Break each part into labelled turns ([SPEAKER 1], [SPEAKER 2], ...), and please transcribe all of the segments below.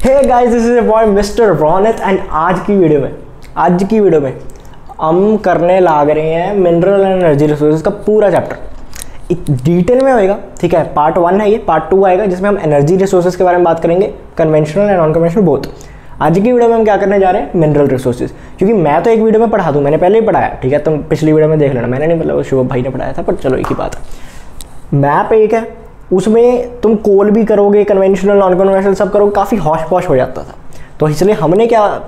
[SPEAKER 1] Hey guys, this is boy mister Ronit and आज की video में हम करने लाग रहे हैं मिनरल एंड एनर्जी रिसोर्सेज का पूरा चैप्टर। एक डिटेल में होएगा, ठीक है। पार्ट 1 है ये, पार्ट 2 आएगा जिसमें हम एनर्जी रिसोर्सेज के बारे में बात करेंगे, conventional and non conventional both. आज की वीडियो में हम क्या करने जा रहे हैं, मिनरल रिसोर्सेज। क्योंकि मैं तो एक वीडियो में पढ़ा दूँ, मैंने पहले ही पढ़ाया, ठीक है। तुम पिछली वीडियो में देख लेना, मैंने नहीं, मतलब शुभ भाई ने पढ़ाया था, पर चलो एक ही बात है। मैप एक है, उसमें तुम कोल भी करोगे, कन्वेंशनल नॉन कन्वेंशनल सब करोगे, काफ़ी हॉश पॉश हो जाता था। तो इसलिए हमने क्या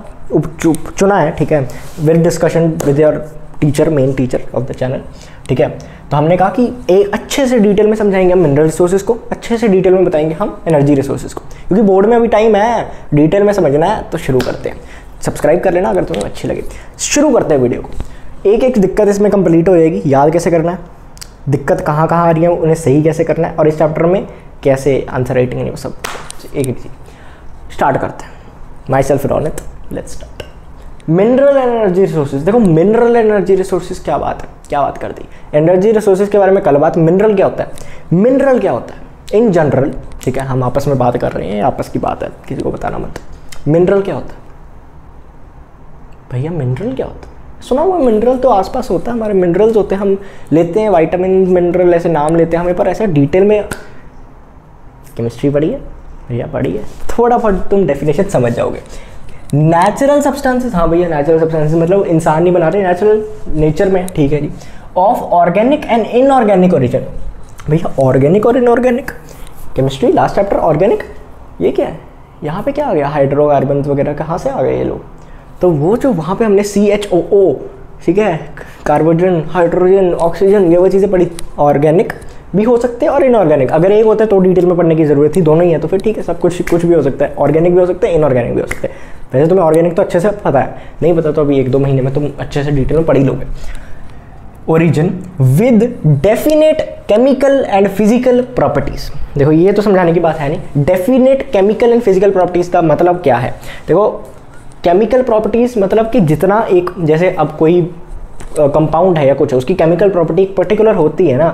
[SPEAKER 1] चुना है, ठीक है, with discussion with your teacher, main teacher of the channel, ठीक है। तो हमने कहा कि एक अच्छे से डिटेल में समझाएंगे हम मिनरल रिसोर्सेज को, अच्छे से डिटेल में बताएंगे हम एनर्जी रिसोर्सेज को, क्योंकि बोर्ड में अभी टाइम है, डिटेल में समझना है। तो शुरू करते हैं। सब्सक्राइब कर लेना अगर तुम्हें अच्छी लगे। शुरू करते हैं वीडियो को। एक एक दिक्कत इसमें कंप्लीट हो जाएगी। याद कैसे करना है, दिक्कत कहाँ कहाँ आ रही है, उन्हें सही कैसे करना है, और इस चैप्टर में कैसे आंसर राइटिंग है, सब एक एक चीज। स्टार्ट करते हैं। My self Ronit, let's start. Mineral energy resources. देखो, मिनरल एनर्जी रिसोर्सेज क्या बात है, क्या बात कर दी। एनर्जी रिसोर्सेज के बारे में कल बात। मिनरल क्या होता है, मिनरल क्या होता है इन जनरल, ठीक है। हम आपस में बात कर रहे हैं, आपस की बात है, किसी को बताना मत। मिनरल क्या होता है भैया, मिनरल क्या होता है? सुना हुआ मिनरल तो आसपास होता है, हमारे मिनरल्स होते हैं, हम लेते हैं विटामिन मिनरल, ऐसे नाम लेते हैं हमें, पर ऐसे डिटेल में केमिस्ट्री पढ़ी है भैया, पढ़ी है, थोड़ा बहुत तुम डेफिनेशन समझ जाओगे। नेचुरल सब्सटेंसेस, हाँ भैया, नेचुरल सब्सटेंसेस मतलब इंसान नहीं बना रहे, नेचुरल नेचर में, ठीक है जी। Of organic and inorganic origin. भैया ऑर्गेनिक और inorganic, chemistry last chapter, organic ये क्या है, यहाँ पे क्या आ गया, हाइड्रोकार्बन वगैरह कहाँ से आ गए ये लोग। तो वो जो वहाँ पे हमने CHOO, ठीक है, कार्बोजन, हाइड्रोजन, ऑक्सीजन, ये वो चीज़ें पढ़ी। ऑर्गेनिक भी हो सकते हैं और इनऑर्गेनिक। अगर एक होता है तो डिटेल में पढ़ने की जरूरत थी, दोनों ही है तो फिर ठीक है, सब कुछ भी हो सकता है। ऑर्गेनिक भी हो सकता है, इनऑर्गेनिक भी हो सकते हैं। वैसे तुम्हें ऑर्गेनिक तो अच्छे से पता है, नहीं पता तो अभी 1-2 महीने में तुम अच्छे से डिटेल में पढ़ ही लोगे। Origin with definite chemical and physical properties. देखो ये तो समझाने की बात है नहीं, definite chemical and physical properties का मतलब क्या है। देखो केमिकल प्रॉपर्टीज मतलब कि जितना एक, जैसे अब कोई कंपाउंड है या कुछ है, उसकी केमिकल प्रॉपर्टी एक पर्टिकुलर होती है ना।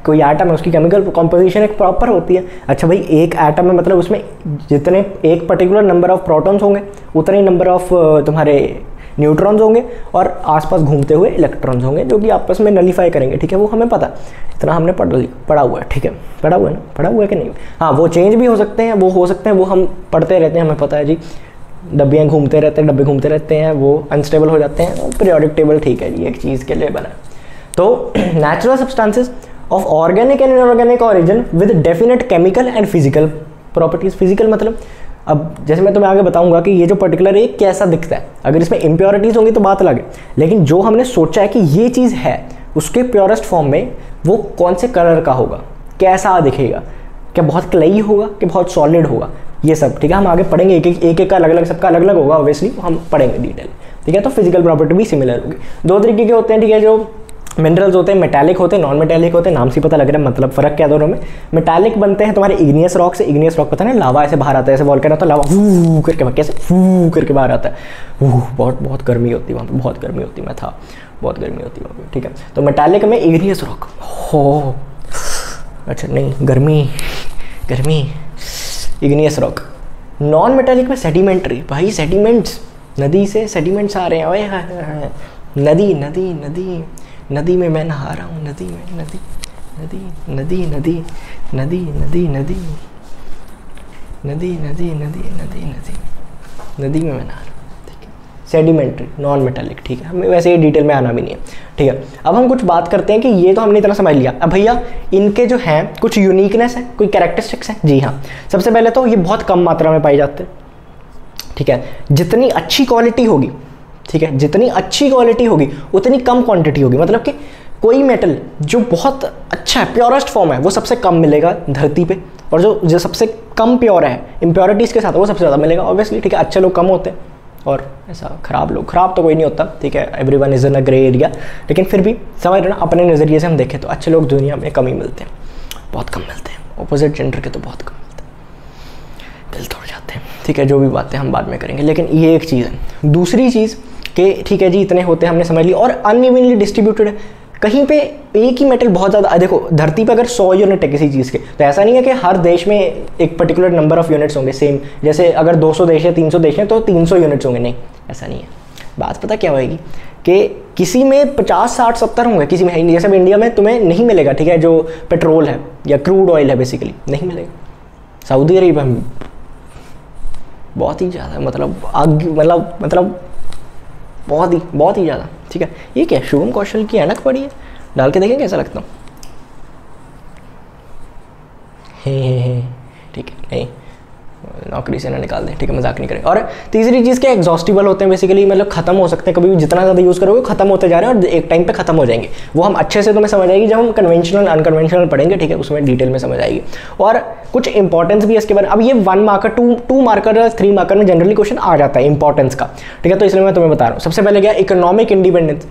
[SPEAKER 1] कोई एटम है, उसकी केमिकल कॉम्पोजिशन एक प्रॉपर होती है। अच्छा भाई, एक एटम में मतलब उसमें जितने एक पर्टिकुलर नंबर ऑफ प्रोटॉन्स होंगे, उतने ही नंबर ऑफ तुम्हारे न्यूट्रॉन्स होंगे, और आसपास घूमते हुए इलेक्ट्रॉन्स होंगे जो कि आपस में नलीफाई करेंगे, ठीक है। वो हमें पता, इतना हमने पढ़ा हुआ है, ठीक है। पढ़ा हुआ है ना, पढ़ा हुआ है कि नहीं। हाँ, वो चेंज भी हो सकते हैं, वो हो सकते हैं, वो हम पढ़ते रहते हैं, हमें पता है जी। डब्बियाँ घूमते रहते हैं, डब्बे घूमते रहते हैं, वो अनस्टेबल हो जाते हैं। पीरियोडिक टेबल ठीक है जी, एक चीज़ के लिए बना। तो natural substances of organic and inorganic origin with definite chemical and physical properties. Physical मतलब, अब जैसे मैं तुम्हें आगे बताऊंगा कि ये जो पर्टिकुलर है कैसा दिखता है। अगर इसमें इम्प्योरिटीज होंगी तो बात अलग है, लेकिन जो हमने सोचा है कि ये चीज़ है, उसके प्योरेस्ट फॉर्म में वो कौन से कलर का होगा, कैसा दिखेगा, क्या बहुत क्लेई होगा कि बहुत सॉलिड होगा, ये सब, ठीक है। हम आगे पढ़ेंगे, एक का अलग अलग, सबका अलग अलग होगा, ऑब्वियसली हम पढ़ेंगे डिटेल, ठीक है। तो फिजिकल प्रॉपर्टी भी सिमिलर होगी। 2 तरीके के होते हैं, ठीक है। जो मिनरल्स होते हैं, मेटालिक होते हैं, नॉन मेटालिक होते हैं। नाम से पता लग रहा है मतलब फ़र्क क्या दोनों में। मेटालिक बनते हैं तुम्हारे इग्नियस रॉक से। इग्नियस रॉक पता है, लावा ऐसे बाहर आता है, ऐसे वोल्केनो तो लावा फू करके, कैसे फू करके बाहर आता है। बहुत गर्मी होती है वहाँ पे, बहुत गर्मी होती है, मैं था, बहुत गर्मी होती है वहाँ पे, ठीक है। तो मेटालिक में इग्नियस रॉक हो, अच्छा नहीं, गर्मी इग्नियस रॉक। नॉन मेटालिक में सेडिमेंट्री। भाई सेडिमेंट्स, नदी से सेडिमेंट्स आ रहे हैं, ओए नदी में मैं नहा रहा हूँ, नदी में मैं नहा रहा हूँ, ठीक है। सेडिमेंट्री, नॉन मेटालिक, ठीक है। हमें वैसे ये डिटेल में आना भी नहीं है, ठीक है। अब हम कुछ बात करते हैं कि ये तो हमने इतना समझ लिया। अब भैया इनके जो हैं कुछ यूनिकनेस है, कोई कैरेक्टरिस्टिक्स हैं। जी हाँ, सबसे पहले तो ये बहुत कम मात्रा में पाए जाते हैं, ठीक है। जितनी अच्छी क्वालिटी होगी, ठीक है, जितनी अच्छी क्वालिटी होगी उतनी कम क्वांटिटी होगी। मतलब कि कोई मेटल जो बहुत अच्छा है, प्योरेस्ट फॉर्म है, वो सबसे कम मिलेगा धरती पे, और जो सबसे कम प्योर है इम्प्योरिटीज़ के साथ, वो सबसे ज़्यादा मिलेगा, ऑब्वियसली, ठीक है। अच्छे लोग कम होते हैं और ऐसा खराब तो कोई नहीं होता, ठीक है। Everyone is in a grey area, लेकिन फिर भी समझ रहे ना, अपने नज़रिए से हम देखें तो अच्छे लोग दुनिया में कम ही मिलते हैं, बहुत कम मिलते हैं। अपोजिट जेंडर के तो बहुत कम मिलते हैं, दिल तोड़ जाते हैं, ठीक है। जो भी बातें हम बाद में करेंगे, लेकिन ये एक चीज़ है। दूसरी चीज़ कि ठीक है जी, इतने होते हैं, हमने समझ लिया, और अनइवनली डिस्ट्रीब्यूटेड है। कहीं पे एक ही मेटल बहुत ज़्यादा, देखो धरती पे अगर 100 यूनिट है किसी चीज़ के, तो ऐसा नहीं है कि हर देश में एक पर्टिकुलर नंबर ऑफ यूनिट्स होंगे सेम, जैसे अगर 200 देश है 300 देश है तो 300 यूनिट्स होंगे, नहीं ऐसा नहीं है। बात पता क्या होगी कि किसी में 50 60 70 होंगे, किसी में है नहीं। जैसे अब इंडिया में तुम्हें नहीं मिलेगा, ठीक है, जो पेट्रोल है या क्रूड ऑयल है बेसिकली नहीं मिलेगा। सऊदी अरेबिया में बहुत ही ज़्यादा, मतलब आग, मतलब बहुत ही ज़्यादा, ठीक है। ये क्या शुभम कौशल की ऐनक पड़ी है, डाल के देखें कैसा लगता हूँ। हे ठीक है, नहीं नौकरी से ना निकाल दें, ठीक है, मजाक नहीं करें। और तीसरी चीज़ क्या, एग्जॉस्टिबल होते हैं बेसिकली, मतलब खत्म हो सकते हैं कभी भी, जितना ज़्यादा यूज़ करोगे खत्म होते जा रहे हैं और एक टाइम पे खत्म हो जाएंगे। वो हम अच्छे से तुम्हें समझ आएगी जब हम कन्वेंशनल अनकन्वेंशनल पढ़ेंगे, ठीक है, उसमें डिटेल में समझ आएगी। और कुछ इंपॉर्टेंस भी है इसके बारे में। अब ये 1 मार्कर 2 मार्कर या 3 मार्कर में जनरली क्वेश्चन आ जाता है इंपॉर्टेंस का, ठीक है, तो इसलिए मैं तुम्हें बता रहा हूँ। सबसे पहले क्या, इकोनॉमिक इंडिपेंडेंस।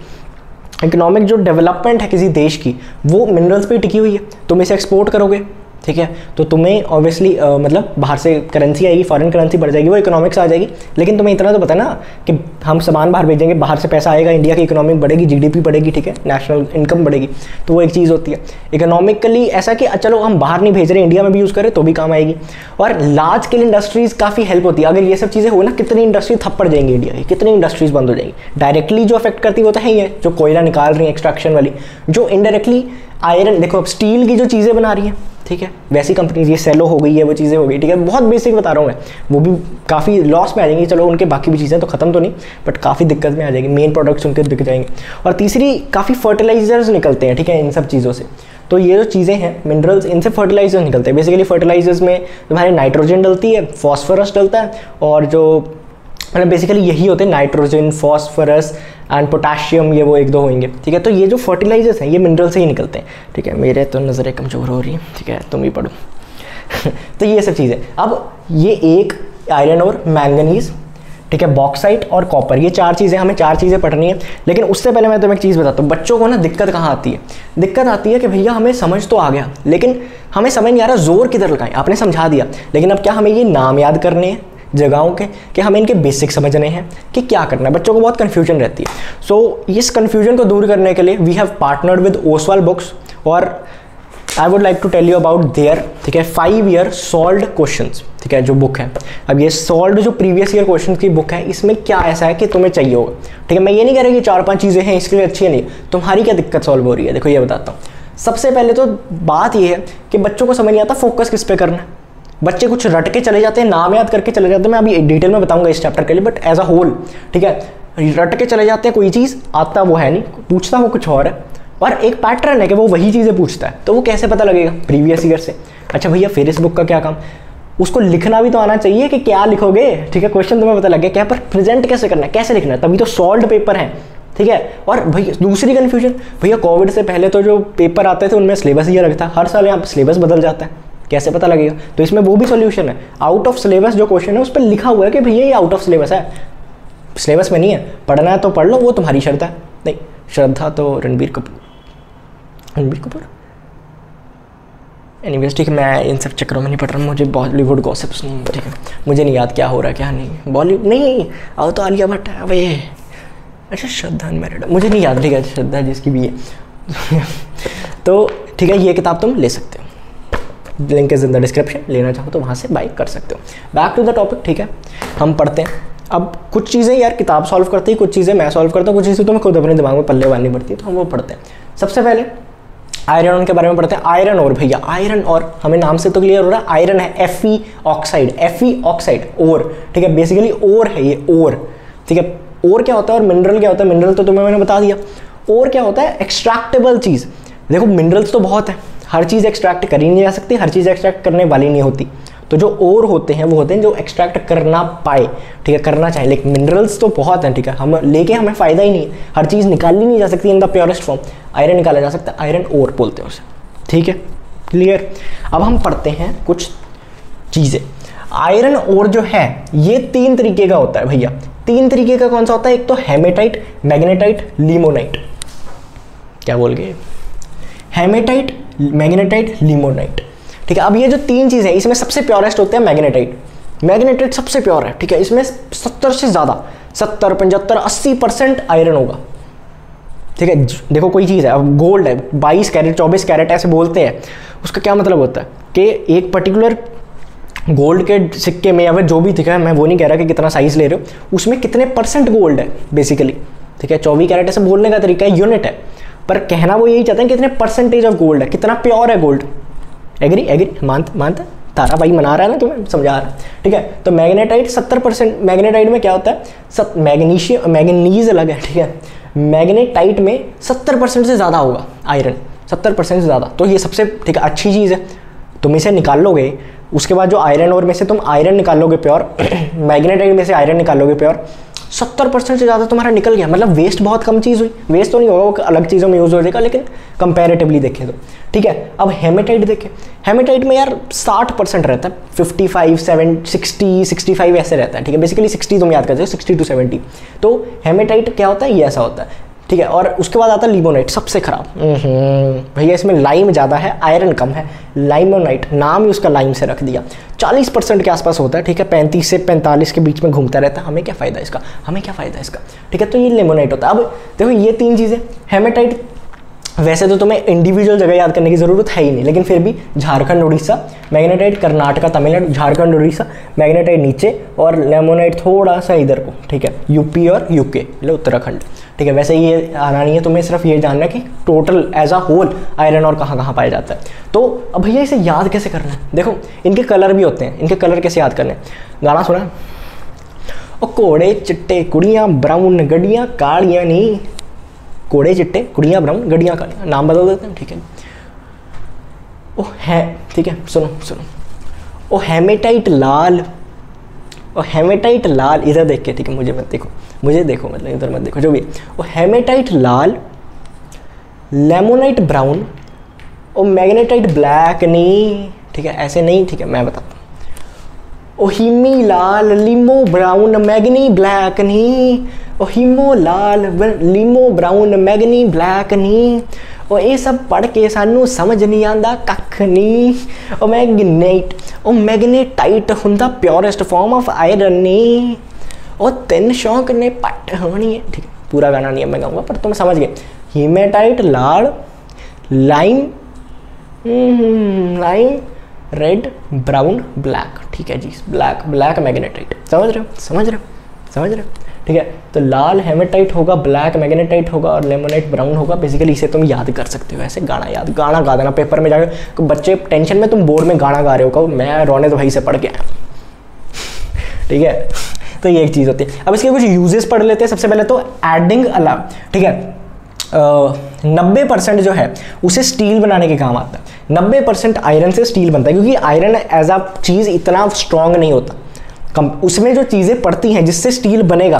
[SPEAKER 1] इकोनॉमिक जो डेवलपमेंट है किसी देश की वो मिनरल्स पे टिकी हुई है। तुम इसे एक्सपोर्ट करोगे, ठीक है, तो तुम्हें ऑब्वियसली मतलब बाहर से करेंसी आएगी, फॉरेन करेंसी बढ़ जाएगी, वो इकोनॉमिक्स आ जाएगी। लेकिन तुम्हें इतना तो पता ना कि हम सामान बाहर भेजेंगे, बाहर से पैसा आएगा, इंडिया की इकोनॉमिक बढ़ेगी, जीडीपी बढ़ेगी, ठीक है, नेशनल इनकम बढ़ेगी, तो वो एक चीज़ होती है। इकोनॉमिकली ऐसा कि चलो हम बाहर नहीं भेज रहे, इंडिया में भी यूज़ करें तो भी काम आएगी। और लार्ज स्केल इंडस्ट्रीज़ काफ़ी हेल्प होती है। अगर ये सब चीज़ें हो ना, कितनी इंडस्ट्री थप्पड़ जाएंगी इंडिया की, कितनी इंडस्ट्रीज़ बंद हो जाएंगी। डायरेक्टली जो अफेक्ट करती है वो तो है ही है, जो कोयला निकाल रही है एक्सट्रैक्शन वाली। जो इनडायरेक्टली आयरन, देखो अब स्टील की जो चीज़ें बना रही हैं, ठीक है, वैसी कंपनीज, ये सेलो हो गई है, वो चीज़ें हो गई, ठीक है, बहुत बेसिक बता रहा हूँ मैं, वो भी काफ़ी लॉस में आ जाएंगी। चलो उनके बाकी भी चीज़ें तो ख़त्म तो नहीं, बट काफ़ी दिक्कत में आ जाएगी, मेन प्रोडक्ट्स उनके बिक जाएंगे। और तीसरी, काफ़ी फर्टिलाइजर्स निकलते हैं, ठीक है, इन सब चीज़ों से। तो ये जो चीज़ें हैं मिनरल्स, इनसे फर्टिलाइजर्स निकलते हैं। बेसिकली फर्टिलाइजर्स में तुम्हारी नाइट्रोजन डलती है, फॉस्फोरस डलता है, और जो मतलब बेसिकली यही होते हैं नाइट्रोजन, फॉस्फोरस एंड पोटाशियम, ये वो 1-2 होंगे, ठीक है। तो ये जो फर्टिलाइजर्स हैं ये मिनरल से ही निकलते हैं, ठीक है। मेरे तो नज़रें कमज़ोर हो रही हैं, ठीक है, तुम ही पढ़ो। तो ये सब चीज़ें, अब ये एक आयरन और मैंगनीज, ठीक है, बॉक्साइट और कॉपर, ये 4 चीज़ें, हमें 4 चीज़ें पढ़नी है। लेकिन उससे पहले मैं तुम्हें एक चीज़ बताता हूँ, बच्चों को ना दिक्कत कहाँ आती है। दिक्कत आती है कि भैया हमें समझ तो आ गया, लेकिन हमें समझ नहीं आ रहा जोर किधर लगाएं। आपने समझा दिया, लेकिन अब क्या हमें ये नाम याद करने हैं जगहों के, कि हमें इनके बेसिक समझने हैं कि क्या करना है। बच्चों को बहुत कन्फ्यूजन रहती है। सो इस कन्फ्यूजन को दूर करने के लिए we have partnered with Oswal books, और I would like to tell you about there, ठीक है, 5 ईयर सॉल्व्ड क्वेश्चंस, ठीक है, जो बुक है। अब ये सॉल्व्ड जो प्रीवियस ईयर क्वेश्चन की बुक है, इसमें क्या ऐसा है कि तुम्हें चाहिए होगा, ठीक है। मैं ये नहीं कह रहा कि 4-5 चीज़ें हैं इसके लिए अच्छी है, नहीं, तुम्हारी क्या दिक्कत सॉल्व हो रही है, देखो ये बताता हूँ। सबसे पहले तो बात ये है कि बच्चों को समझ नहीं आता फोकस किस पे करना है। बच्चे कुछ रट के चले जाते हैं, नाम याद करके चले जाते हैं, मैं अभी डिटेल में बताऊंगा इस चैप्टर के लिए, बट एज अ होल, ठीक है, रट के चले जाते हैं, कोई चीज़ आता वो है नहीं, पूछता वो कुछ और है, और एक पैटर्न है कि वो वही चीज़ें पूछता है, तो वो कैसे पता लगेगा प्रीवियस ईयर से। अच्छा भैया फिर इस बुक का क्या काम, उसको लिखना भी तो आना चाहिए कि क्या लिखोगे, ठीक है, क्वेश्चन तुम्हें पता लग गया, क्या पर प्रेजेंट कैसे करना है, कैसे लिखना है, तभी तो सॉल्व्ड पेपर है, ठीक है। और भैया दूसरी कन्फ्यूजन, भैया कोविड से पहले तो जो पेपर आते थे उनमें सिलेबस ये लगता है, हर साल यहाँ सिलेबस बदल जाता है, कैसे पता लगेगा। तो इसमें वो भी सॉल्यूशन है, आउट ऑफ सिलेबस जो क्वेश्चन है उस पर लिखा हुआ है कि भैया ये आउट ऑफ सिलेबस है, सिलेबस में नहीं है, पढ़ना है तो पढ़ लो, वो तुम्हारी श्रद्धा है। नहीं, श्रद्धा तो रणबीर कपूर एनीवेज, ठीक है, मैं इन सब चक्करों में नहीं पढ़ रहा, मुझे बॉलीवुड गॉसिप्स नहीं, ठीक है, मुझे नहीं याद क्या हो रहा है क्या नहीं। बॉलीवुड नहीं, आओ तो आलिया भट्ट है, अब ये अच्छा श्रद्धा अनमैरिड, मुझे नहीं याद, ठीक है, श्रद्धा जिसकी भी है। तो ठीक है, ये किताब तुम ले सकते हो, link is in the description, लेना चाहो तो वहाँ से बाई कर सकते हो। बैक टू द टॉपिक, ठीक है, हम पढ़ते हैं। अब कुछ चीज़ें यार किताब सॉल्व करती है, कुछ चीज़ें मैं सॉल्व करता हूँ, कुछ चीज़ें तो मैं खुद अपने दिमाग में पल्ले बांधनी पड़ती है, तो हम वो पढ़ते हैं। सबसे पहले आयरन के बारे में पढ़ते हैं। आयरन और भैया, आयरन और हमें नाम से तो क्लियर हो रहा है, आयरन है Fe ऑक्साइड ओर, ठीक है, बेसिकली ओर है ये, ओर, ठीक है। ओर क्या होता है और मिनरल क्या होता है, मिनरल तो तुम्हें मैंने बता दिया। ओर क्या होता है, एक्सट्रैक्टेबल चीज़। देखो मिनरल्स तो बहुत है, हर चीज़ एक्सट्रैक्ट कर ही नहीं जा सकती, हर चीज़ एक्सट्रैक्ट करने वाली नहीं होती। तो जो ओर होते हैं वो होते हैं जो एक्सट्रैक्ट करना पाए, ठीक है, करना चाहिए। लेकिन मिनरल्स तो बहुत हैं, ठीक है, हम लेके हमें फ़ायदा ही नहीं है, हर चीज़ निकाली नहीं जा सकती in the purest form. Iron निकाला जा सकता है, आयरन ओर बोलते हैं उसे, ठीक है, क्लियर। अब हम पढ़ते हैं कुछ चीज़ें। आयरन ओर जो है ये 3 तरीके का होता है भैया। 3 तरीके का कौन सा होता है, एक तो हेमेटाइट, मैग्नेटाइट, लिमोनाइट। क्या बोल गए, हेमेटाइट, मैग्नेटाइट, लिमोनाइट, ठीक है। अब ये जो 3 चीज़ें इसमें सबसे प्योरेस्ट होते हैं मैग्नेटाइट। मैग्नेटाइट सबसे प्योर है, ठीक है, इसमें 70 से ज़्यादा 70, 75, 80% आयरन होगा, ठीक है। देखो कोई चीज़ है, अब गोल्ड है 22 कैरेट 24 कैरेट ऐसे बोलते हैं, उसका क्या मतलब होता है कि एक पर्टिकुलर गोल्ड के सिक्के में या फिर जो भी दिखा है, मैं वो नहीं कह रहा कि कितना साइज़ ले रहे हो, उसमें कितने परसेंट गोल्ड है बेसिकली, ठीक है। 24 कैरेट ऐसे बोलने का तरीका है, यूनिट है, पर कहना वो यही चाहते हैं कितने परसेंटेज ऑफ गोल्ड है, कितना प्योर है गोल्ड। एग्री एग्री, मानता तारा भाई मना रहा है ना, तुम्हें समझा रहा है, ठीक है। तो मैग्नेटाइट 70%, मैग्नेटाइट में क्या होता है, मैग्नीज अलग है, ठीक है। मैग्नेटाइट में 70% से ज़्यादा होगा आयरन, 70% से ज़्यादा, तो ये सबसे ठीक है अच्छी चीज़ है। तुम इसे निकाल लोगे, उसके बाद जो आयरन और में से तुम आयरन निकाल लोगे प्योर, मैग्नेटाइट में से आयरन निकाल लोगे प्योर, 70% से ज़्यादा तुम्हारा निकल गया, मतलब वेस्ट बहुत कम चीज़ हुई। वेस्ट तो नहीं होगा, वो अलग चीज़ों में यूज़ हो जाएगा, लेकिन कंपैरेटिवली देखें तो, ठीक है। अब हेमेटाइट देखें, हेमेटाइट में यार 60% रहता है, 55, 7, 60, 65 ऐसे रहता है, ठीक है। बेसिकली 60 तुम याद कर सकते हो, 60 to 70। तो हेमेटाइट क्या होता है, ये ऐसा होता है, ठीक है। और उसके बाद आता है लिमोनाइट, सबसे खराब। भैया इसमें लाइम ज़्यादा है, आयरन कम है, लाइमोनाइट, नाम ही उसका लाइम से रख दिया। 40% के आसपास होता है, ठीक है। 35 से 45 के बीच में घूमता रहता है। हमें क्या फ़ायदा इसका, हमें क्या फ़ायदा इसका, ठीक है। तो ये लिमोनाइट होता है। अब देखो ये 3 चीज़ें, हेमेटाइट वैसे तो तुम्हें इंडिविजुअल जगह याद करने की ज़रूरत है ही नहीं, लेकिन फिर भी झारखंड उड़ीसा, मैग्नेटाइट कर्नाटका तमिलनाडु, झारखंड उड़ीसा, मैग्नेटाइट नीचे और लेमोनाइट थोड़ा सा इधर को, ठीक है, यूपी और यूके मतलब उत्तराखंड, ठीक है। वैसे ये आना नहीं है, तुम्हें सिर्फ ये जानना है कि total as a whole iron और कहाँ कहाँ पाया जाता है। तो अब भैया इसे याद कैसे करना है, देखो इनके कलर भी होते हैं, इनके कलर कैसे याद करने हैं, गाना सुना, ओ कोड़े चिट्टे कुड़ियाँ ब्राउन गड्डियाँ कालियाँ नहीं, कोड़े चिट्टे कुड़ियाँ ब्राउन गड्डियाँ कालियाँ, नाम बदल देते हैं, ठीक है। ओ है, ठीक है, सुनो, ओ हेमेटाइट लाल, और हेमेटाइट लाल, इधर देख के, ठीक है, मुझे मत देखो, मुझे देखो, मतलब इधर मत देखो, जो भी है। वो हेमेटाइट लाल, लेमोनाइट ब्राउन और मैग्नेटाइट ब्लैक नहीं, ठीक है, ऐसे नहीं, ठीक है, मैं बताता हूँ। ओ हिमी लाल, लिमो ब्राउन, मैग्नी ब्लैक नहीं, ओ हिमो लाल, लिमो ब्राउन, मैग्नी ब्लैक नहीं, और ये सब पढ़ के सानू समझ नहीं आता कख नहीं। और मैग्नेटाइट हुंदा प्योरेस्ट फॉर्म ऑफ आयरन नहीं, और 3 शौक ने पट होनी है, ठीक है। पूरा गाना नहीं है मैं गाऊंगा, पर तुम समझ गए। हेमेटाइट लाल, लाइम रेड ब्राउन ब्लैक, ठीक है जी, ब्लैक मैग्नेटाइट, समझ रहे हो, ठीक है। तो लाल हेमेटाइट होगा, ब्लैक मैग्नेटाइट होगा और लेमोनाइट ब्राउन होगा। बेसिकली इसे तुम याद कर सकते हो, ऐसे गाना गा देना पेपर में जाकर। बच्चे टेंशन में, तुम बोर्ड में गाना गा रहे हो, कहो मैं रोने तो भाई से पढ़ के आया, ठीक है। तो ये एक चीज़ होती है। अब इसके कुछ यूजेस पढ़ लेते हैं। सबसे पहले तो एडिंग अलाव, ठीक है, 90% जो है उसे स्टील बनाने के काम आता है। 90% आयरन से स्टील बनता है, क्योंकि आयरन एज अ चीज़ इतना स्ट्रॉन्ग नहीं होता, उसमें जो चीज़ें पड़ती हैं जिससे स्टील बनेगा,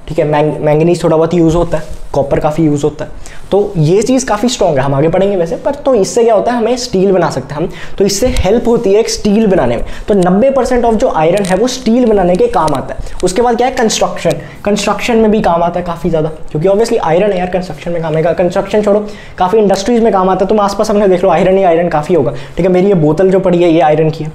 [SPEAKER 1] ठीक है, मैंगनीज थोड़ा बहुत यूज़ होता है, कॉपर काफ़ी यूज़ होता है, तो ये चीज़ काफ़ी स्ट्रॉन्ग है, हम आगे पढ़ेंगे वैसे। पर तो इससे क्या होता है, हमें स्टील बना सकते हैं हम, तो इससे हेल्प होती है एक स्टील बनाने में। तो 90% ऑफ जो आयरन है वो स्टील बनाने के काम आता है। उसके बाद क्या है, कंस्ट्रक्शन में भी काम आता है काफ़ी ज़्यादा, क्योंकि ऑब्वियसली आयरन है यार, कंस्ट्रक्शन में काम आएगा। कंस्ट्रक्शन छोड़ो, काफ़ी इंडस्ट्रीज़ में काम आता है। तुम आसपास अपने देख लो, आयरन ही आयरन काफ़ी होगा, ठीक है। मेरी ये बोतल जो पड़ी है ये आयरन की है,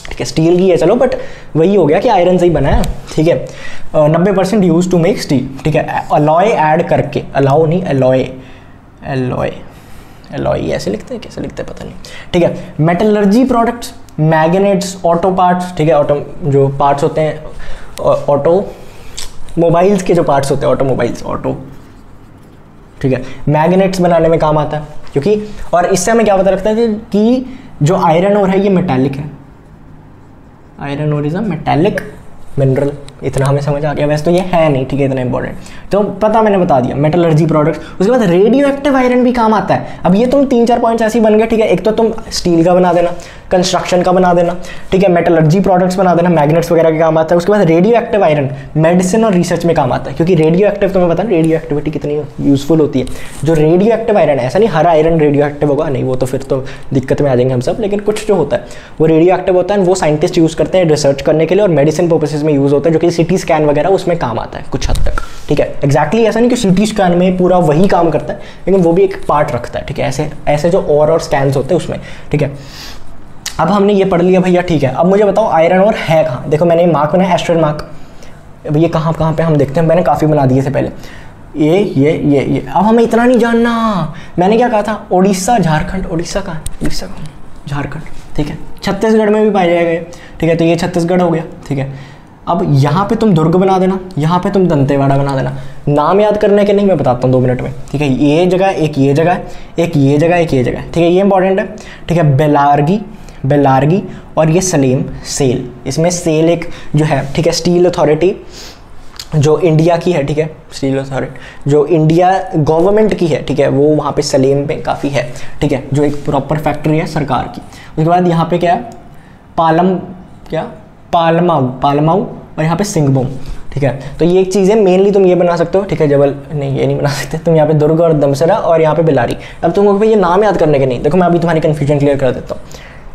[SPEAKER 1] ठीक है, स्टील की है चलो, बट वही हो गया कि आयरन से ही बना है, ठीक है। 90% यूज टू मेक स्टील, ठीक है। अलॉय ऐड करके, अलाउ नहीं, अलॉय ऐसे लिखते हैं, कैसे लिखते हैं पता नहीं, ठीक है। Metallurgy products, magnets, auto parts, ठीक है, ऑटो जो पार्ट्स होते हैं, ऑटो मोबाइल्स के जो पार्ट्स होते हैं, ऑटोमोबाइल्स, ऑटो, ठीक है, मैग्नेट्स बनाने में काम आता है, क्योंकि और इससे हमें क्या पता लगता है कि जो आयरन और है ये मेटालिक है, iron ore is a metallic mineral. इतना हमें समझ आ गया, वैसे तो ये है नहीं, ठीक है, इतना इंपॉर्टेंट तो पता, मैंने बता दिया। मेटलर्जी प्रोडक्ट्स, उसके बाद रेडियो एक्टिव आयरन भी काम आता है। अब ये तुम 3-4 पॉइंट्स ऐसे ही बन गए, ठीक है। एक तो तुम स्टील का बना देना, कंस्ट्रक्शन का बना देना, ठीक है, मेटलर्जी प्रोडक्ट्स बना देना, मैग्नेट्स वगैरह के काम आता है। उसके बाद रेडियो एक्टिव आयरन मेडिसिन और रिसर्च में काम आता है, क्योंकि रेडियो एक्टिव, तुम्हें पता है रेडियो एक्टिविटी कितनी यूजफुल होती है। जो रेडियो एक्टिव आयरन है, ऐसा नहीं हर आयरन रेडियो एक्टिव होगा, नहीं, वो तो फिर तो दिक्कत में आ जाएंगे हम सब, लेकिन कुछ जो होता है वो रेडियो एक्टिव होता है, वो साइंटिस्ट यूज़ करते हैं रिसर्च करने के लिए, और मेडिसिन पर्पसेज में यूज़ होता है, जो कि सिटी स्कैन वगैरह उसमें काम आता है कुछ हद तक, ठीक है। एग्जैक्टली ऐसा नहीं कि सिटी स्कैन में पूरा वही काम करता है, लेकिन वो भी एक पार्ट रखता है, ठीक है। ऐसे जो और स्कैन्स होते हैं उसमें, ठीक है। अब हमने ये पढ़ लिया भैया, ठीक है। अब मुझे बताओ आयरन और है कहाँ। देखो मैंने मार्क बनाया, एस्टेरॉयड मार्क। अब ये कहाँ पे हम देखते हैं, मैंने काफ़ी बना दिए थे पहले। ये अब हमें इतना नहीं जानना। मैंने क्या कहा था, उड़ीसा झारखंड, उड़ीसा कहाँ है, उड़ीसा कहाँ, झारखंड, ठीक है। छत्तीसगढ़ में भी पाया जाएगा, ठीक है, तो ये छत्तीसगढ़ हो गया, ठीक है। अब यहाँ पे तुम दुर्ग बना देना, यहाँ पे तुम दंतेवाड़ा बना देना। नाम याद करने के नहीं, मैं बताता हूँ 2 मिनट में, ठीक है। ये जगह, एक ये जगह, एक ये जगह, एक ये जगह, ठीक है, ये इंपॉर्टेंट है, ठीक है। बेलारगी और ये सलेम, सेल, इसमें सेल एक जो है, ठीक है, स्टील अथॉरिटी जो इंडिया की है, ठीक है, स्टील अथॉरिटी जो इंडिया गवर्नमेंट की है, ठीक है, वो वहाँ पे सलेम पे काफ़ी है, ठीक है, जो एक प्रॉपर फैक्ट्री है सरकार की। उसके बाद यहाँ पे क्या है, पालमाऊ और यहाँ पे सिंगभूम, ठीक है। तो ये एक चीज़ है, मेनली तुम ये बना सकते हो, ठीक है। ये नहीं बना सकते तुम, यहाँ पे दुर्ग और दमसरा और यहाँ पे बेलारी। अब तुम भाई ये नाम याद करने के नहीं, देखो मैं अभी तुम्हारी कन्फ्यूजन क्लियर कर देता हूँ।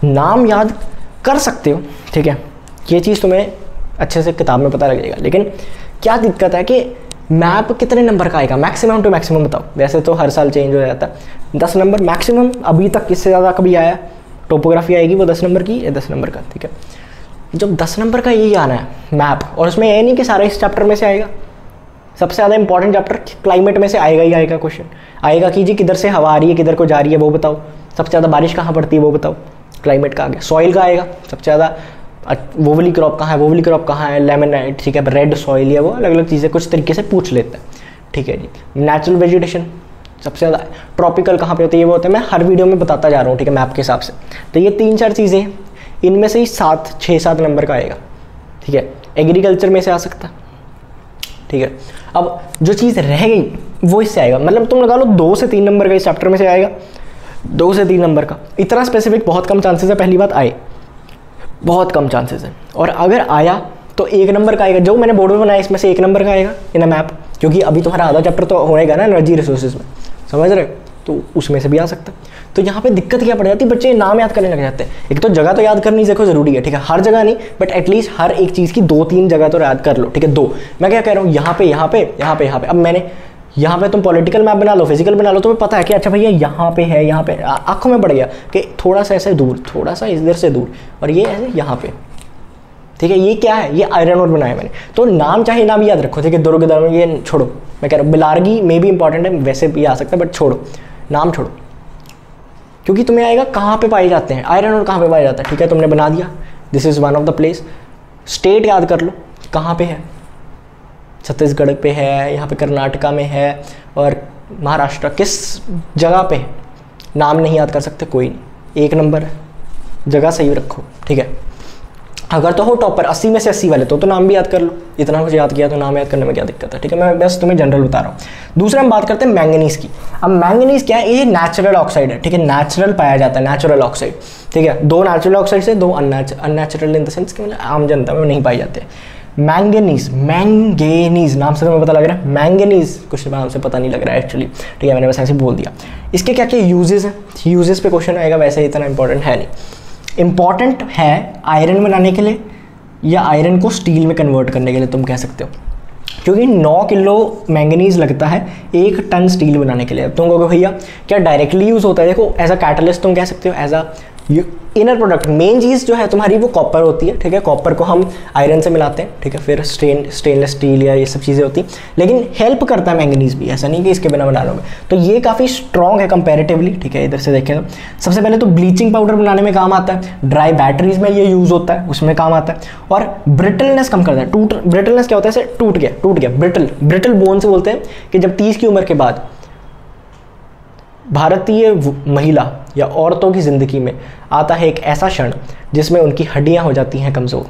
[SPEAKER 1] नाम याद कर सकते हो, ठीक है, ये चीज़ तुम्हें अच्छे से किताब में पता लग जाएगा, लेकिन क्या दिक्कत है कि मैप कितने नंबर का आएगा, मैक्सिमम टू मैक्सिमम बताओ। वैसे तो हर साल चेंज हो जाता है, 10 नंबर मैक्सिमम, अभी तक इससे ज़्यादा कभी आया। टोपोग्राफी आएगी वो 10 नंबर की या 10 नंबर का, ठीक है। जब 10 नंबर का यही आना है मैप, और उसमें ये नहीं कि सारे इस चैप्टर में से आएगा, सबसे ज़्यादा इंपॉर्टेंट चैप्टर क्लाइमेट में से आएगा ही आएगा क्वेश्चन, आएगा कि जी किधर से हवा आ रही है, किधर को जा रही है वो बताओ, सबसे ज़्यादा बारिश कहाँ पड़ती है वो बताओ, क्लाइमेट का आ गया। सॉइल का आएगा, सबसे ज़्यादा वोवली क्रॉप कहाँ है, लेमन, ठीक है, रेड सॉइल है, वो अलग अलग चीज़ें कुछ तरीके से पूछ लेते हैं, ठीक है जी। नेचुरल वेजिटेशन सबसे ज़्यादा, ट्रॉपिकल कहाँ पे होते हैं, ये वो होते हैं, मैं हर वीडियो में बताता जा रहा हूँ, ठीक है, मैप के हिसाब से। तो ये 3-4 चीज़ें हैं, इनमें से ही 6-7 नंबर का आएगा, ठीक है। एग्रीकल्चर में से आ सकता है, ठीक है। अब जो चीज़ रह गई वो इससे आएगा, मतलब तुम लगा लो 2 से 3 नंबर का इस चैप्टर में से आएगा, 2 से 3 नंबर का। इतना स्पेसिफिक बहुत कम चांसेस है, पहली बात आए, बहुत कम चांसेस है। और अगर आया तो 1 नंबर का आएगा, जो मैंने बोर्ड में बनाया इसमें से 1 नंबर का आएगा इन अ मैप, क्योंकि अभी तुम्हारा आधा चैप्टर तो होएगा ना एनर्जी रिसोर्सेज में, समझ रहे हो, तो उसमें से भी आ सकता है। तो यहाँ पे दिक्कत क्या पड़ जाती है, बच्चे नाम याद करने लग जाते हैं। एक तो जगह तो याद करनी देखो जरूरी है, ठीक है, हर जगह नहीं, बट एटलीस्ट हर एक चीज़ की 2-3 जगह तो याद कर लो, ठीक है। 2 मैं क्या कह रहा हूँ, यहाँ पे। अब मैंने यहाँ पे तुम पॉलिटिकल मैप बना लो, फिजिकल बना लो, तुम्हें पता है कि अच्छा भैया यहाँ पे है, यहाँ पे आँखों में पड़ गया कि थोड़ा सा ऐसे दूर, थोड़ा सा इधर से दूर, और ये ऐसे यहाँ पे, ठीक है। ये क्या है, ये आयरन और बनाया मैंने, तो नाम चाहे ना भी याद रखो, ठीक है। दुर्ग दर्ग ये छोड़ो, मैं कह रहा हूँ बेलारगी में भी इंपॉर्टेंट है, वैसे भी आ सकता है, बट छोड़ो, नाम छोड़ो, क्योंकि तुम्हें आएगा कहाँ पे पाए जाते हैं आयरन और कहाँ पे पाया जाता है, ठीक है। तुमने बना दिया, this is one of the place. State याद कर लो कहाँ पे है, छत्तीसगढ़ पे है, यहाँ पे कर्नाटका में है, और महाराष्ट्र किस जगह पे है, नाम नहीं याद कर सकते कोई नहीं, 1 नंबर है, जगह सही रखो, ठीक है। अगर तो हो टॉपर 80 में से 80 वाले तो नाम भी याद कर लो, इतना कुछ याद किया तो नाम याद करने में क्या दिक्कत है, ठीक है। मैं बस तुम्हें जनरल बता रहा हूँ। दूसरा हम बात करते हैं मैंगनीज की। अब मैंगनीज क्या है, ये नेचुरल ऑक्साइड है, ठीक है, नेचुरल पाया जाता है, नेचुरल ऑक्साइड, ठीक है। 2 नेचुरल ऑक्साइड से 2 अननेचुरल इन द सेंस कि मतलब आम जनता में नहीं पाए जाते। मैंगनीज नाम से तुम्हें पता लग रहा है, मैंगनीज कुछ नाम से पता नहीं लग रहा है एक्चुअली, ठीक है, मैंने बस ऐसे बोल दिया। इसके क्या क्या यूजेस हैं, यूजेस पे क्वेश्चन आएगा, वैसे इतना इंपॉर्टेंट है नहीं। इंपॉर्टेंट है आयरन बनाने के लिए या आयरन को स्टील में कन्वर्ट करने के लिए तुम कह सकते हो, क्योंकि 9 किलो मैंगनीज लगता है 1 टन स्टील बनाने के लिए। तुम कहोगे भैया क्या डायरेक्टली यूज़ होता है, देखो एज अ कैटलिस्ट तुम कह सकते हो, as a inner product. Main चीज़ जो है तुम्हारी वो कॉपर होती है, ठीक है, कॉपर को हम आयरन से मिलाते हैं, ठीक है, फिर स्टेनलेस स्टील या ये सब चीज़ें होती हैं, लेकिन हेल्प करता है मैंगनीज भी, ऐसा नहीं कि इसके बिना बना लोगे। तो ये काफ़ी स्ट्रॉन्ग है कंपैरेटिवली, ठीक है। इधर से देखें तो सबसे पहले तो ब्लीचिंग पाउडर बनाने में काम आता है, ड्राई बैटरीज में ये यूज़ होता है, उसमें काम आता है, और ब्रिटलनेस कम करता है। ब्रिटलनेस क्या होता है, ऐसे टूट गया, ब्रिटल बोन से बोलते हैं कि जब 30 की उम्र के बाद भारतीय महिला या औरतों की ज़िंदगी में आता है एक ऐसा क्षण जिसमें उनकी हड्डियां हो जाती हैं कमज़ोर,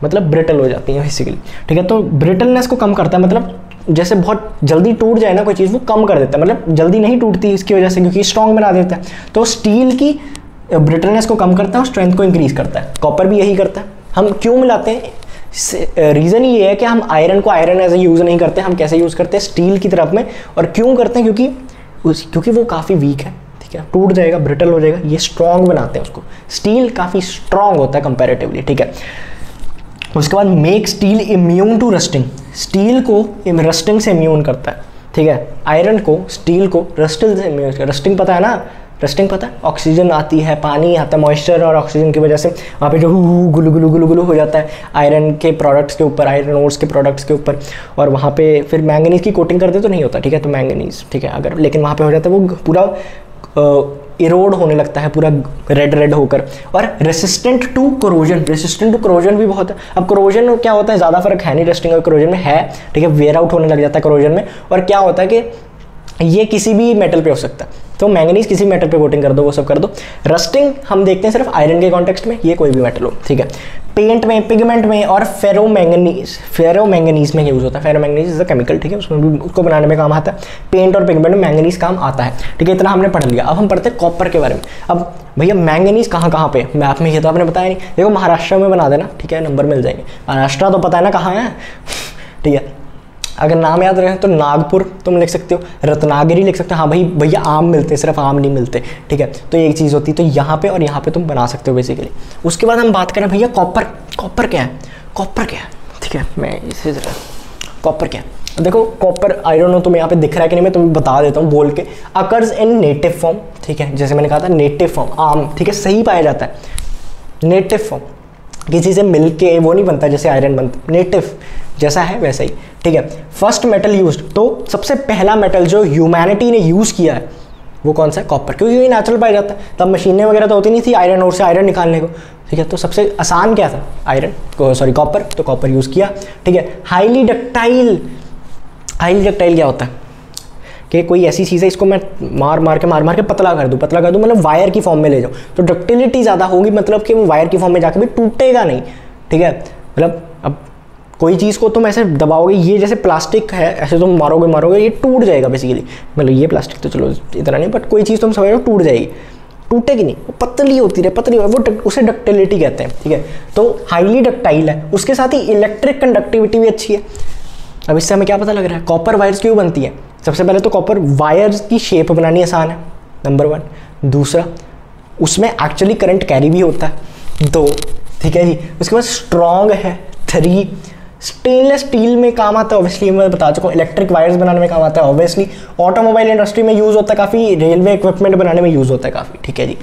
[SPEAKER 1] मतलब ब्रिटल हो जाती हैं बेसिकली, ठीक है। तो ब्रिटलनेस को कम करता है, मतलब जैसे बहुत जल्दी टूट जाए ना कोई चीज़, वो कम कर देता है, मतलब जल्दी नहीं टूटती इसकी वजह से, क्योंकि स्ट्रॉन्ग बना देता है। तो स्टील की ब्रिटलनेस को कम करता है और स्ट्रेंथ को इंक्रीज़ करता है। कॉपर भी यही करता है। हम क्यों मिलाते हैं, रीज़न ये है कि हम आयरन को आयरन एज ए यूज़ नहीं करते, हम कैसे यूज़ करते हैं स्टील की तरफ में। और क्यों करते हैं, क्योंकि वो काफ़ी वीक है, ठीक है, टूट जाएगा, ब्रिटल हो जाएगा, ये स्ट्रॉन्ग बनाते हैं उसको। स्टील काफ़ी स्ट्रॉन्ग होता है कंपैरेटिवली, ठीक है। उसके बाद make steel immune to rusting, steel को रस्टिंग से इम्यून करता है, ठीक है। आयरन को, स्टील को रस्टिंग से इम्यून, रस्टिंग पता है ना, रस्टिंग पता है, ऑक्सीजन आती है, पानी आता है, मॉइस्चर और ऑक्सीजन की वजह से वहाँ पे जो गुलू गुलू गुलू गुलू हो जाता है आयरन के प्रोडक्ट्स के ऊपर, आयरन ओर्स के प्रोडक्ट्स के ऊपर, और वहाँ पे फिर मैंगनीज की कोटिंग करते तो नहीं होता, ठीक है, तो मैंगनीज, ठीक है, अगर लेकिन वहाँ पे हो जाता है वो पूरा इरोड होने लगता है, पूरा रेड रेड होकर, और resistant to corrosion, resistant to corrosion भी बहुत है। अब कोरोजन क्या होता है, ज़्यादा फर्क है नहीं रस्टिंग और कोरोजन में है, ठीक है, वेयर आउट होने लग जाता है कोरोजन में, और क्या होता है कि ये किसी भी मेटल पे हो सकता है, तो मैंगनीज किसी मेटल पे कोटिंग कर दो, वो सब कर दो। रस्टिंग हम देखते हैं सिर्फ आयरन के कॉन्टेक्स्ट में, ये कोई भी मेटल हो, ठीक है। पेंट में, पिगमेंट में और फेरोमैंगनीज में यूज़ होता है। फेरोमैंगनीज इज अ केमिकल, ठीक है, उसमें भी उसको बनाने में काम आता है। पेंट और पिगमेंट में मैंगनीज काम आता है, ठीक है, इतना हमने पढ़ लिया। अब हम पढ़ते हैं कॉपर के बारे में। अब भैया मैंगनीज कहाँ कहाँ पे, मैप में ये तो आपने बताया नहीं, देखो महाराष्ट्र में बना देना, ठीक है, नंबर मिल जाएंगे। महाराष्ट्र तो पता है ना कहाँ है, ठीक है। अगर नाम याद रखें तो नागपुर तुम लिख सकते हो, रत्नागिरी लिख सकते हो, हाँ भाई भैया आम मिलते हैं, सिर्फ आम नहीं मिलते, ठीक है, तो एक चीज़ होती है, तो यहाँ पे और यहाँ पे तुम बना सकते हो बेसिकली। उसके बाद हम बात करें भैया कॉपर, कॉपर क्या है, कॉपर क्या है, ठीक है, मैं इसे जरा, कॉपर क्या है, देखो कॉपर आई डोंट नो तुम्हें यहाँ पे दिख रहा है कि नहीं, मैं तुम्हें बता देता हूँ बोल के। अकर्स इन नेटिव फॉर्म, ठीक है, जैसे मैंने कहा था नेटिव फॉर्म, आम, ठीक है, सही पाया जाता है, नेटिव फॉर्म, किसी से मिल के वो नहीं बनता जैसे आयरन बनता, नेटिव जैसा है वैसा ही, ठीक है। फर्स्ट मेटल यूज्ड, तो सबसे पहला मेटल जो ह्यूमैनिटी ने यूज़ किया है वो कौन सा है, कॉपर, क्योंकि ये नेचुरल पाया जाता है, तब मशीनें वगैरह तो होती नहीं थी आयरन और से आयरन निकालने को, ठीक है, तो सबसे आसान क्या था, आयरन को, सॉरी कॉपर, तो कॉपर यूज़ किया, ठीक है। हाईली डक्टाइल, हाईली डक्टाइल क्या होता है कि कोई ऐसी चीज़ है इसको मैं मार मार के पतला कर दूँ, मतलब वायर की फॉर्म में ले जाऊँ, तो डक्टिलिटी ज़्यादा होगी, मतलब कि वो वायर की फॉर्म में जाकर भी टूटेगा नहीं, ठीक है। मतलब अब कोई चीज़ को तुम ऐसे दबाओगे, ये जैसे प्लास्टिक है, ऐसे तुम मारोगे ये टूट जाएगा बेसिकली, मतलब ये प्लास्टिक तो चलो इतना नहीं, बट कोई चीज़ तुम समझ लो टूट जाएगी, टूटेगी नहीं, वो पतली होती रहे, पतली वो उसे डक्टिलिटी कहते हैं, ठीक है। तो हाईली डक्टाइल है, उसके साथ ही इलेक्ट्रिक कंडक्टिविटी भी अच्छी है। अब इससे हमें क्या पता लग रहा है, कॉपर वायर्स क्यों बनती है, सबसे पहले तो कॉपर वायर्स की शेप बनानी आसान है, नंबर 1। दूसरा, उसमें एक्चुअली करंट कैरी भी होता है, 2, ठीक है जी। उसके बाद स्ट्रॉन्ग है, 3, स्टेनलेस स्टील में काम आता है, ऑब्वियसली मैं बता चुका हूँ, इलेक्ट्रिक वायर्स बनाने में काम आता है, ऑब्वियसली ऑटोमोबाइल इंडस्ट्री में यूज़ होता है काफ़ी, रेलवे इक्विपमेंट बनाने में यूज़ होता है काफ़ी, ठीक है जी।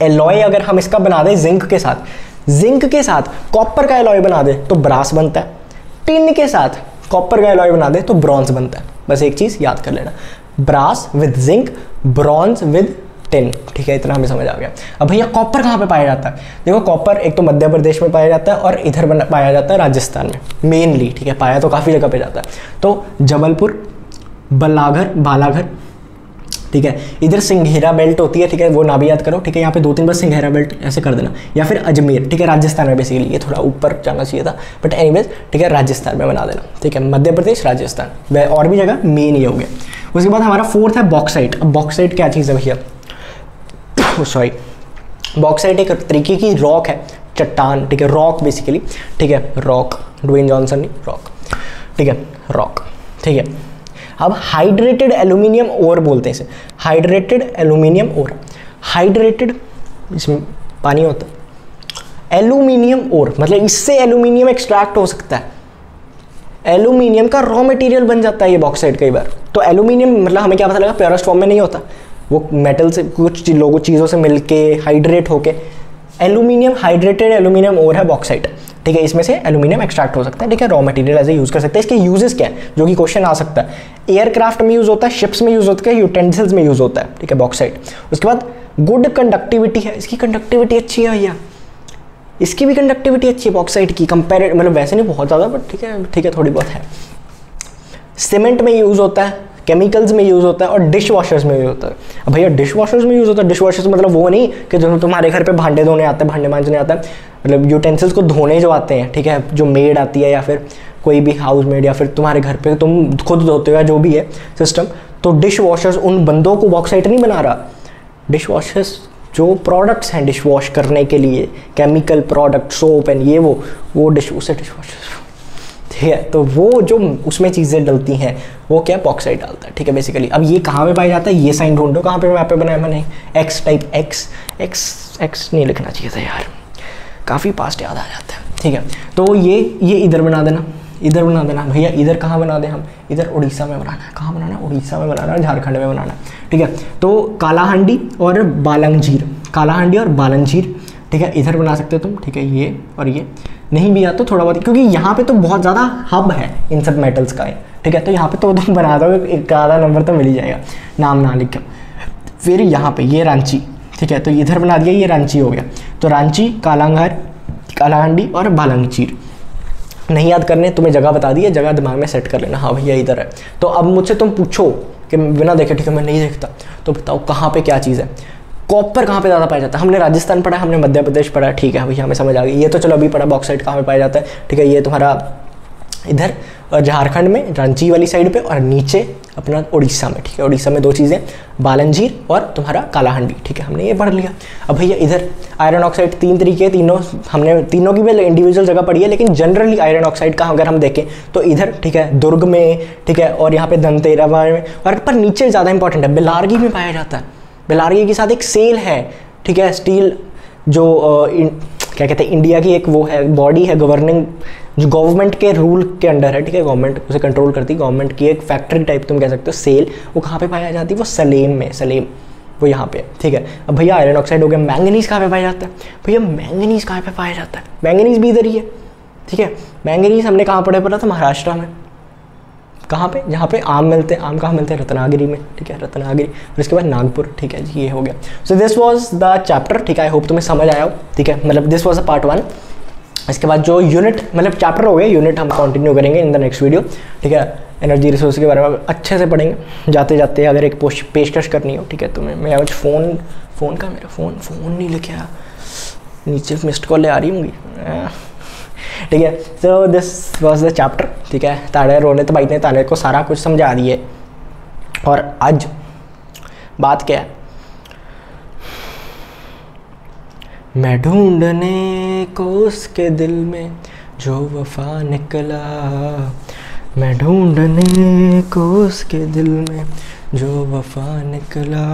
[SPEAKER 1] एलॉय अगर हम इसका बना दें जिंक के साथ कॉपर का एलॉय बना दे तो ब्रास बनता है, टिन के साथ कॉपर का एलॉय बना दे तो ब्रॉन्ज बनता है। बस एक चीज़ याद कर लेना, brass with zinc, bronze with tin, ठीक है, इतना हमें समझ आ गया। अब भैया कॉपर कहाँ पे पाया जाता है, देखो कॉपर एक तो मध्य प्रदेश में पाया जाता है और इधर पाया जाता है राजस्थान में मेनली, ठीक है, पाया तो काफ़ी जगह पे जाता है, तो जबलपुर, बालाघर, ठीक है, इधर सिंघेरा बेल्ट होती है, ठीक है, वो ना भी याद करो, ठीक है, यहाँ पे 2-3 बार सिंघेरा बेल्ट ऐसे कर देना, या फिर अजमेर, ठीक है, राजस्थान में बेसिकली, ये थोड़ा ऊपर जाना चाहिए था, बट एनीवेज, ठीक है, राजस्थान में बना देना, ठीक है, मध्य प्रदेश, राजस्थान, और भी जगह मेन ये हो गया। उसके बाद हमारा 4th है बॉक्साइट। अब बॉक्साइट क्या चीज़ है भैया, सॉरी, बॉक्साइट एक तरीके की रॉक है, चट्टान, ठीक है, रॉक बेसिकली, ठीक है, रॉक, ड्वेन जॉनसन नहीं, रॉक, ठीक है, रॉक, ठीक है। अब हाइड्रेटेड एल्यूमिनियम ओर बोलते हैं इसे, हाइड्रेटेड एल्यूमिनियम ओर, हाइड्रेटेड इसमें पानी होता है, एल्यूमिनियम ओर मतलब इससे एल्यूमिनियम एक्सट्रैक्ट हो सकता है, एल्यूमिनियम का रॉ मटेरियल बन जाता है ये बॉक्साइट कई बार। तो एल्यूमिनियम मतलब हमें क्या पता लगा, प्योरेस्ट फॉर्म में नहीं होता, वो मेटल से कुछ चीज़ों से मिलके हाइड्रेट होके एल्यूमिनियम, हाइड्रेटेड एल्यूमिनियम ओर है बॉक्साइट, ठीक है, इसमें से एल्यूमिनियम एक्सट्रैक्ट हो सकता है, ठीक है, raw material as a use कर सकते हैं। इसके यूजेस क्या है जो कि क्वेश्चन आ सकता है, एयरक्राफ्ट में यूज़ होता है, शिप्स में यूज़ होता है, यूटेंसिल्स में यूज़ होता है, ठीक है, बॉक्साइट। उसके बाद गुड कंडक्टिविटी है, इसकी कंडक्टिविटी अच्छी है भैया, इसकी भी कंडक्टिविटी अच्छी है बॉक्साइट की, कंपेयर मतलब वैसे नहीं बहुत ज़्यादा, बट ठीक है, थोड़ी बहुत है। सीमेंट में यूज़ होता है, केमिकल्स में यूज़ होता है और डिश वॉशर्स में यूज़ होता है। अब भैया डिश वॉशर्स में यूज़ होता है, डिश वॉशर्स मतलब वो नहीं कि जो तुम्हारे घर पे भांडे धोने आते हैं, भांडे मांजने आता है, मतलब यूटेंसिल्स को धोने जो आते हैं, ठीक है, जो मेड आती है या फिर कोई भी हाउस मेड या फिर तुम्हारे घर पे तुम खुद धोते हो या जो भी है सिस्टम, तो डिश वॉशर्स उन बंदों को बॉक्साइट नहीं बना रहा, डिश वॉशर्स जो प्रोडक्ट्स हैं डिश वॉश करने के लिए, केमिकल प्रोडक्ट, सोप एंड ये वो डिश वॉशर्स, ठीक है, तो वो जो उसमें चीज़ें डलती हैं वो क्या बॉक्साइट डालता है, ठीक है, बेसिकली। अब ये कहाँ पे पाया जाता है, ये साइन ढूंढो कहाँ पे मैप पे बनाया मैंने, एक्स टाइप, एक्स नहीं लिखना चाहिए था यार, काफ़ी पास्ट याद आ जाता है, ठीक है, तो ये इधर बना देना, इधर बना देना भैया। इधर कहाँ बना दें हम, इधर उड़ीसा में बनाना है। कहाँ बनाना है, उड़ीसा में बनाना है, झारखंड में बनाना है, ठीक है। तो कालाहांडी और बालंगीर, कालाहांडी और बालंगीर, ठीक है, इधर बना सकते हो तुम, ठीक है, ये और ये। नहीं भी आता तो थोड़ा बहुत, क्योंकि यहाँ पे तो बहुत ज़्यादा हब है इन सब मेटल्स का, ठीक है। तो यहाँ पे तो तुम बना दो, एक आधा नंबर तो मिल ही जाएगा, नाम ना लिख के। फिर यहाँ पे ये रांची, ठीक है, तो इधर बना दिया, ये रांची हो गया। तो रांची, कालाहांडी और बालंगीर। नहीं याद करने, तुम्हें जगह बता दी है, जगह दिमाग में सेट कर लेना, हाँ भैया इधर है। तो अब मुझसे तुम पूछो कि बिना देखे, ठीक है, मैं नहीं देखता, तो बताओ कहाँ पे क्या चीज़ है। कॉपर कहाँ पे ज़्यादा पाया जाता है, हमने राजस्थान पढ़ा, हमने मध्य प्रदेश पढ़ा, ठीक है भैया, हमें समझ आ गई। ये तो चलो अभी पढ़ा, बॉक्साइट कहाँ पे पाया जाता है, ठीक है, ये तुम्हारा इधर झारखंड में रांची वाली साइड पे, और नीचे अपना उड़ीसा में, ठीक है। उड़ीसा में 2 चीज़ें, बालंगीर और तुम्हारा कालाहांडी, ठीक है, हमने ये पढ़ लिया। अब भैया इधर आयरन ऑक्साइड 3 तरीके, तीनों हमने तीनों की भी इंडिविजुअल जगह पढ़ी है, लेकिन जनरली आयरन ऑक्साइड का अगर हम देखें तो इधर, ठीक है, दुर्ग में, ठीक है, और यहाँ पे धनतेरवा में, और पर नीचे ज़्यादा इंपॉर्टेंट है, बेलारगी में पाया जाता है। बेलारगी के साथ एक सेल है, ठीक है, स्टील जो क्या कहते हैं, इंडिया की एक वो है, बॉडी है गवर्निंग, जो गवर्नमेंट के रूल के अंडर है, ठीक है, गवर्नमेंट उसे कंट्रोल करती है, गवर्नमेंट की एक फैक्ट्री टाइप तुम कह सकते हो, सेल। वो कहाँ पे पाया जाती है, वो सलेम में, सलेम वो यहाँ पे, ठीक है। अब भैया आयरन ऑक्साइड हो गया। मैंगनीज कहाँ पे पाया जाता है, भैया मैंगनीज कहाँ पे पाया जाता है, मैंगनीज भी इधर ही है, ठीक है। मैंगनीज हमने कहाँ पढ़ा था, महाराष्ट्र में। कहाँ पे, जहाँ पे आम मिलते हैं, आम कहाँ मिलते हैं, रत्नागिरी में, ठीक है, रत्नागिरी। और इसके बाद नागपुर, ठीक है जी, ये हो गया। So this was the chapter, ठीक है, आई होप तुम्हें समझ आया हो, ठीक है, मतलब दिस वाज द पार्ट 1। इसके बाद जो यूनिट, मतलब चैप्टर हो गया, यूनिट हम कंटिन्यू करेंगे इन द नेक्स्ट वीडियो, ठीक है। एनर्जी रिसोर्स के बारे में अच्छे से पढ़ेंगे। जाते जाते अगर एक पेशकश करनी हो, ठीक है, तो मैं आज फ़ोन का, मेरा फ़ोन नहीं लेके आया, नीचे मिस्ड कॉल आ रही होंगी, ठीक है। So this was the chapter, ठीक है। ताड़े रोने तो भाई ने ताने को सारा कुछ समझा दिए। और आज बात क्या है, मैं ढूंढने को उसके दिल में जो वफा निकला, मैं ढूंढने को उसके दिल में जो वफा निकला।